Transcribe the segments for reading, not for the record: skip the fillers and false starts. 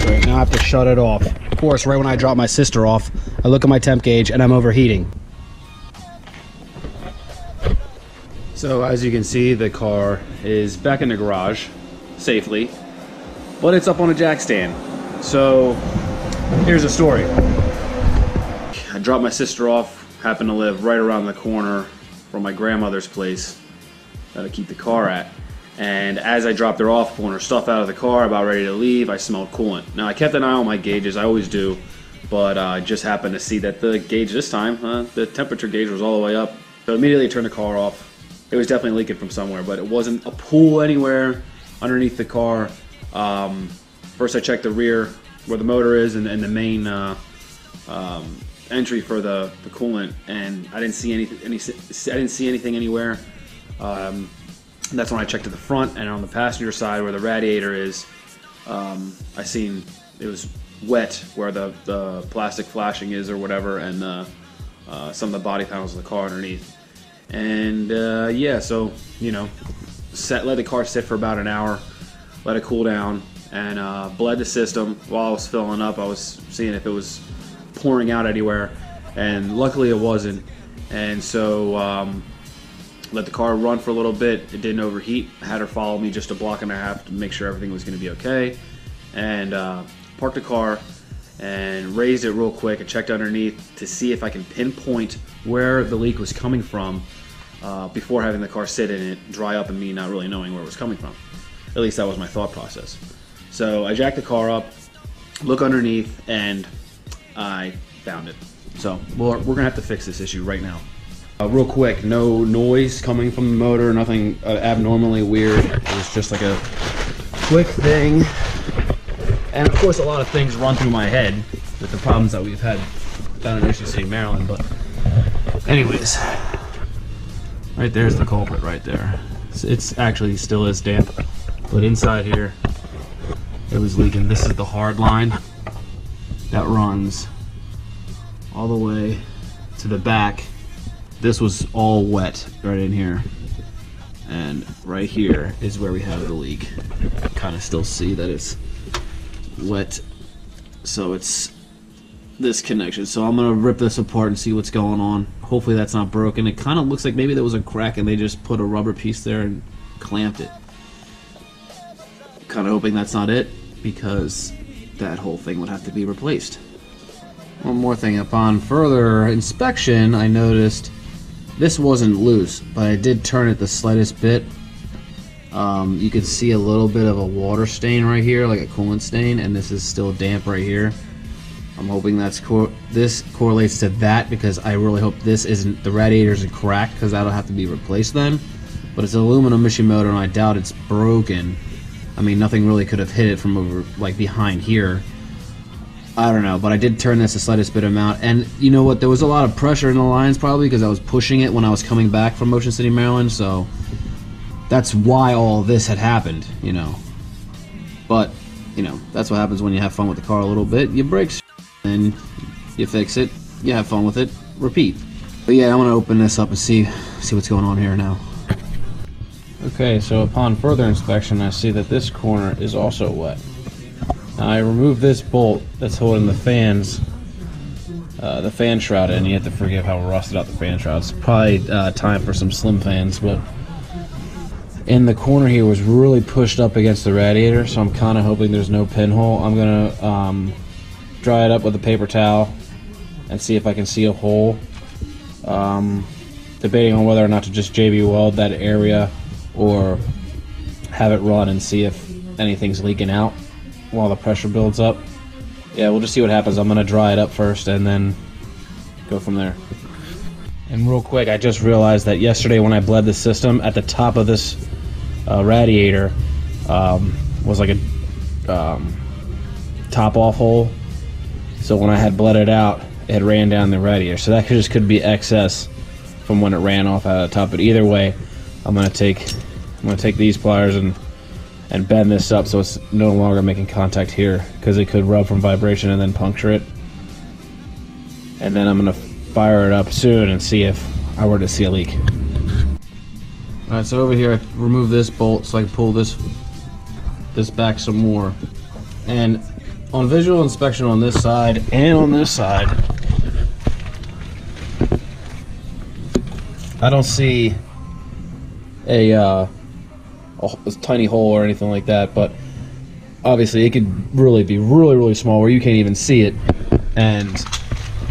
Great, now I have to shut it off. Of course, right when I drop my sister off, I look at my temp gauge and I'm overheating. So as you can see, the car is back in the garage safely, but it's up on a jack stand. So here's the story. I dropped my sister off, happened to live right around the corner from my grandmother's place that I keep the car at. And as I dropped her off, pulling her stuff out of the car, about ready to leave, I smelled coolant. Now I kept an eye on my gauges, I always do, but I just happened to see that the gauge this time, the temperature gauge was all the way up. So immediately turned the car off. It was definitely leaking from somewhere, but it wasn't a pool anywhere underneath the car. First I checked the rear where the motor is and the main entry for the coolant, and I didn't see anything anywhere. That's when I checked to the front, and on the passenger side where the radiator is, I seen it was wet where the plastic flashing is or whatever, and some of the body panels of the car underneath. And yeah, so you know, let the car sit for about an hour, let it cool down, and bled the system. While I was filling up, I was seeing if it was pouring out anywhere, and luckily it wasn't. And so let the car run for a little bit. It didn't overheat. I had her follow me just a block and a half to make sure everything was going to be okay, and parked the car and raised it real quick and checked underneath to see if I can pinpoint where the leak was coming from before having the car sit in it, dry up, and me not really knowing where it was coming from. At least that was my thought process. So I jacked the car up, look underneath, and I found it. So we're gonna have to fix this issue right now. Real quick, no noise coming from the motor, nothing abnormally weird. It was just like a quick thing. And of course, a lot of things run through my head with the problems that we've had down in Ocean City, Maryland. But anyways, right there's the culprit right there. It's actually still is damp, but inside here, it was leaking. This is the hard line that runs all the way to the back. This was all wet right in here. And right here is where we have the leak. Kind of still see that it's wet, so it's this connection. So I'm gonna rip this apart and see what's going on. Hopefully that's not broken. It kind of looks like maybe there was a crack and they just put a rubber piece there and clamped it. Kind of hoping that's not it, because that whole thing would have to be replaced. One more thing, upon further inspection I noticed this wasn't loose, but I did turn it the slightest bit. You can see a little bit of a water stain right here, like a coolant stain, and this is still damp right here. I'm hoping this correlates to that, because I really hope this isn't, the radiator isn't cracked, because that'll have to be replaced then. But it's an aluminum issue motor, and I doubt it's broken. I mean, nothing really could have hit it from over, like, behind here. I don't know, but I did turn this the slightest bit amount, and you know what, there was a lot of pressure in the lines probably because I was pushing it when I was coming back from Ocean City, Maryland, so that's why all this had happened, you know. But, you know, that's what happens when you have fun with the car a little bit. You break and you fix it, you have fun with it, repeat. But yeah, I'm gonna open this up and see what's going on here now. Okay, so upon further inspection, I see that this corner is also wet. Now I removed this bolt that's holding the fan shroud in. You have to forgive how rusted out the fan shroud. It's probably time for some slim fans, but in the corner here was really pushed up against the radiator, so I'm kind of hoping there's no pinhole. I'm gonna dry it up with a paper towel and see if I can see a hole. Debating on whether or not to just JB weld that area or have it run and see if anything's leaking out while the pressure builds up. Yeah, we'll just see what happens. I'm gonna dry it up first and then go from there. And real quick, I just realized that yesterday when I bled the system, at the top of this radiator was like a top off hole. So when I had bled it out, it ran down the radiator. So that could be excess from when it ran off out of the top. But either way, I'm gonna take these pliers and bend this up so it's no longer making contact here, because it could rub from vibration and then puncture it. And then I'm gonna fire it up soon and see if I were to see a leak. Alright, so over here I removed this bolt so I can pull this back some more. And on visual inspection on this side and on this side, I don't see a tiny hole or anything like that, but obviously it could really be really small where you can't even see it, and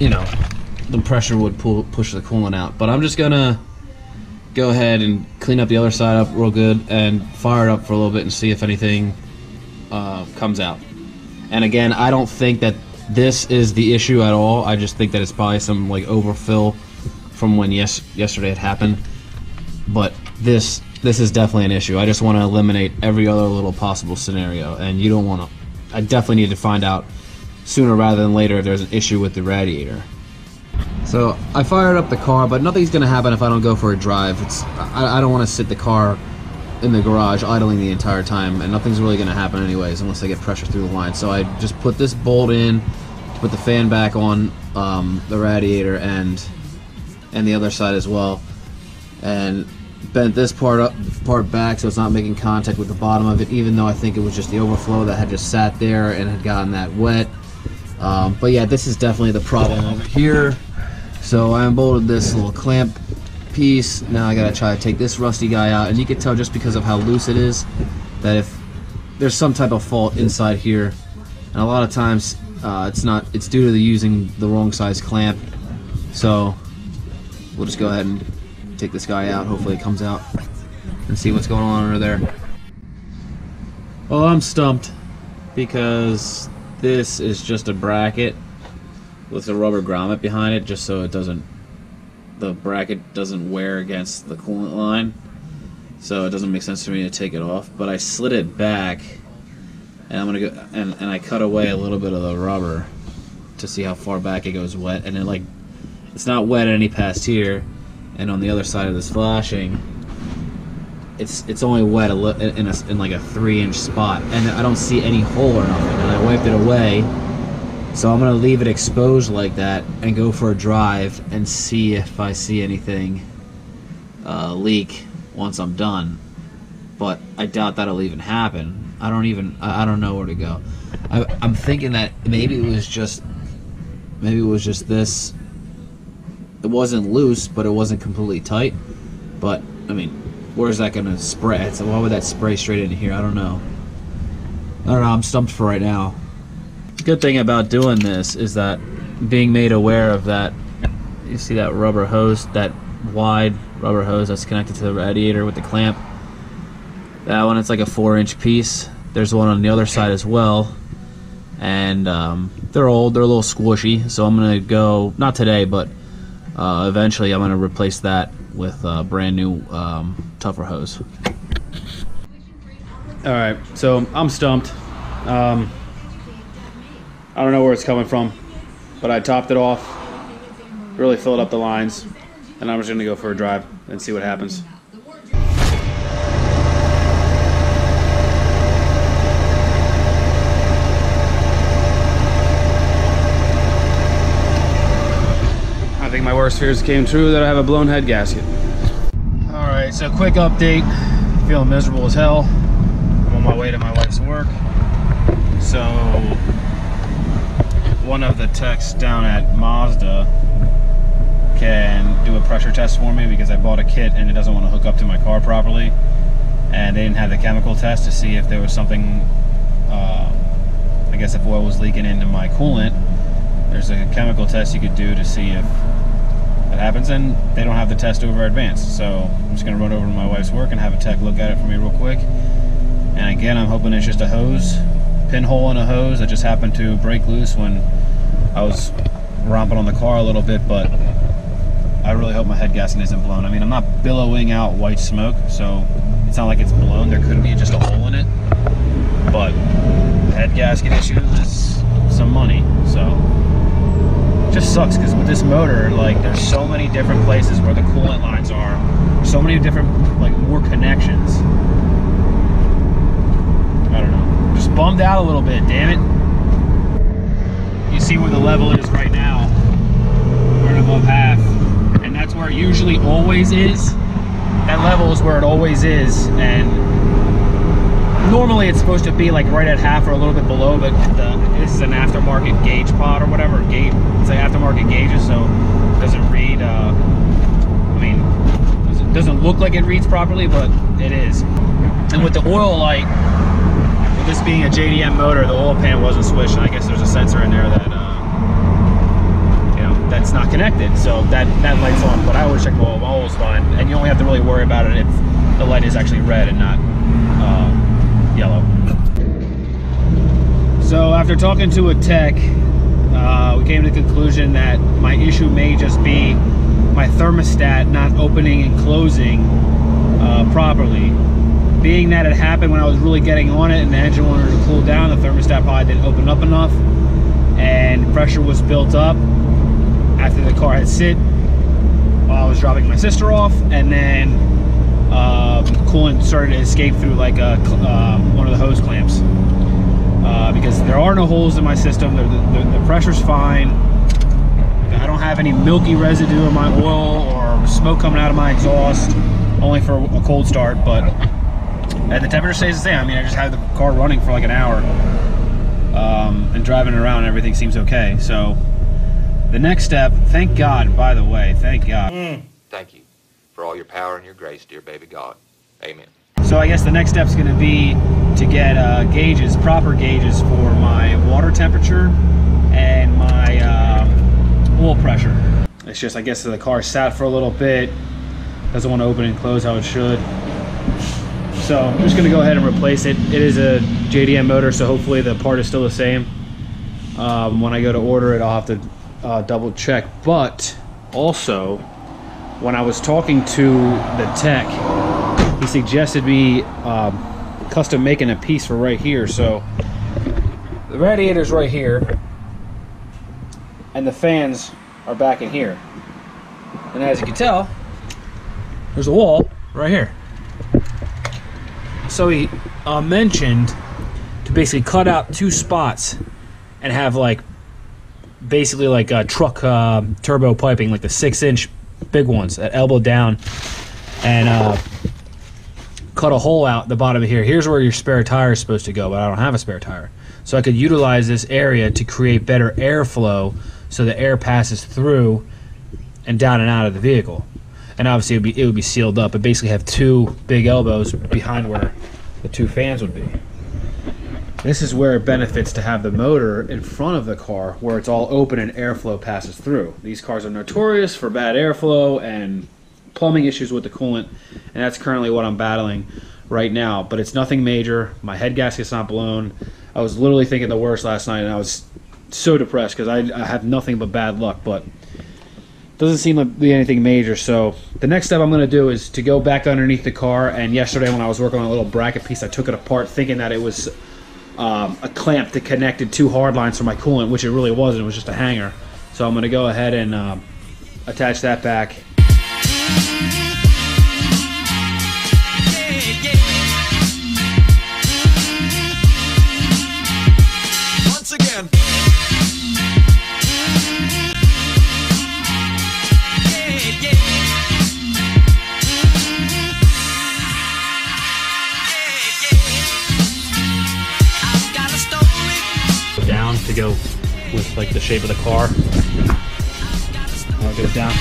you know, the pressure would push the coolant out. But I'm just gonna go ahead and clean up the other side up real good and fire it up for a little bit and see if anything comes out. And again, I don't think that this is the issue at all. I just think that it's probably some like overfill from when yesterday it happened. But this is definitely an issue. I just want to eliminate every other little possible scenario, and you don't want to. I definitely need to find out sooner rather than later if there's an issue with the radiator. So I fired up the car, but nothing's gonna happen if I don't go for a drive. I don't want to sit the car in the garage idling the entire time, and nothing's really gonna happen anyways unless I get pressure through the line. So I just put this bolt in to put the fan back on the radiator and the other side as well, and bent this part back so it's not making contact with the bottom of it, even though I think it was just the overflow that had just sat there and had gotten that wet. But yeah, this is definitely the problem over here. So I unbolted this little clamp piece. Now I gotta try to take this rusty guy out, and you can tell just because of how loose it is that if there's some type of fault inside here, and a lot of times it's due to using the wrong size clamp. So we'll just go ahead and take this guy out. Hopefully it comes out and see what's going on under there. Well, I'm stumped because this is just a bracket with a rubber grommet behind it, just so the bracket doesn't wear against the coolant line. So it doesn't make sense for me to take it off. But I slid it back, and I'm gonna go and I cut away a little bit of the rubber to see how far back it goes wet, and it's not wet any past here. And on the other side of this flashing, it's only wet in like a 3-inch spot, and I don't see any hole or nothing. And I wiped it away, so I'm gonna leave it exposed like that and go for a drive and see if I see anything leak once I'm done. But I doubt that'll even happen. I don't know where to go. I'm thinking that maybe it was just this. It wasn't loose, but it wasn't completely tight. But I mean, where's that gonna spray? So why would that spray straight into here? I don't know. I'm stumped for right now. The good thing about doing this is that being made aware of that. You see that rubber hose, that wide rubber hose that's connected to the radiator with the clamp. That one, it's like a 4-inch piece. There's one on the other side as well, and they're old. They're a little squishy. So I'm gonna go, not today, but eventually I'm going to replace that with a brand new tougher hose. Alright, so I'm stumped. I don't know where it's coming from, but I topped it off, really filled up the lines, and I'm just going to go for a drive and see what happens. I think my worst fears came true, that I have a blown head gasket. Alright, so quick update. Feeling miserable as hell. I'm on my way to my wife's work. So one of the techs down at Mazda can do a pressure test for me because I bought a kit and it doesn't want to hook up to my car properly. And they didn't have the chemical test to see if there was something, I guess if oil was leaking into my coolant. There's a chemical test you could do to see if that happens, and they don't have the test over advanced. So I'm just going to run over to my wife's work and have a tech look at it for me real quick. And again, I'm hoping it's just a hose, pinhole in a hose that just happened to break loose when I was romping on the car a little bit, but I really hope my head gasket isn't blown. I mean, I'm not billowing out white smoke, so it's not like it's blown. There could be just a hole in it, but the head gasket issue is some money, so it just sucks because with this motor, like, there's so many different places where the coolant lines are, so many different, like, more connections. I don't know. Just bummed out a little bit, damn it. You see where the level is right now. We're above half. And that's where it usually always is. That level is where it always is. And Normally it's supposed to be like right at half or a little bit below, but this is an aftermarket gauge pod or whatever. It's like aftermarket gauges, so it doesn't read, I mean, it doesn't look like it reads properly, but it is. And with the oil light, with this being a JDM motor, the oil pan wasn't switched, and I guess there's a sensor in there that, you know, that's not connected, so that light's on. But I always check the oil, my oil's fine, and you only have to really worry about it if the light is actually red and not yellow. So after talking to a tech, we came to the conclusion that my issue may just be my thermostat not opening and closing properly. Being that it happened when I was really getting on it and the engine wanted to cool down, the thermostat probably didn't open up enough, and pressure was built up after the car had sit while I was dropping my sister off, and then coolant started to escape through like one of the hose clamps. Because there are no holes in my system, the pressure's fine. I don't have any milky residue in my oil or smoke coming out of my exhaust, only for a cold start, and the temperature stays the same. I mean, I just had the car running for like an hour and driving it around and everything seems okay. So the next step, thank God, by the way, thank God. Thank you for all your power and your grace, dear baby God. Amen. So I guess the next step is going to be to get gauges, proper gauges for my water temperature and my oil pressure. It's just, I guess the car sat for a little bit, doesn't want to open and close how it should. So I'm just going to go ahead and replace it. It is a JDM motor, so hopefully the part is still the same. When I go to order it, I'll have to double check. But also, when I was talking to the tech, he suggested me custom making a piece for right here. So the radiator's right here and the fans are back in here, and as you can tell, there's a wall right here. So he mentioned to basically cut out 2 spots and have like basically like a truck turbo piping, like the 6-inch big ones that elbow down, and cut a hole out the bottom of here. Here's where your spare tire is supposed to go, but I don't have a spare tire. So I could utilize this area to create better airflow so the air passes through and down and out of the vehicle. And obviously it would be sealed up, but basically have 2 big elbows behind where the 2 fans would be. This is where it benefits to have the motor in front of the car where it's all open and airflow passes through. These cars are notorious for bad airflow and plumbing issues with the coolant, and that's currently what I'm battling right now. But it's nothing major. My head gasket's not blown. I was literally thinking the worst last night, and I was so depressed because I have nothing but bad luck, but doesn't seem to be anything major. So the next step I'm going to do is to go back underneath the car, and yesterday when I was working on a little bracket piece, I took it apart thinking that it was a clamp that connected 2 hard lines for my coolant, which it really wasn't. It was just a hanger. So I'm going to go ahead and attach that back. Once again. Down to go with like the shape of the car. How it goes down.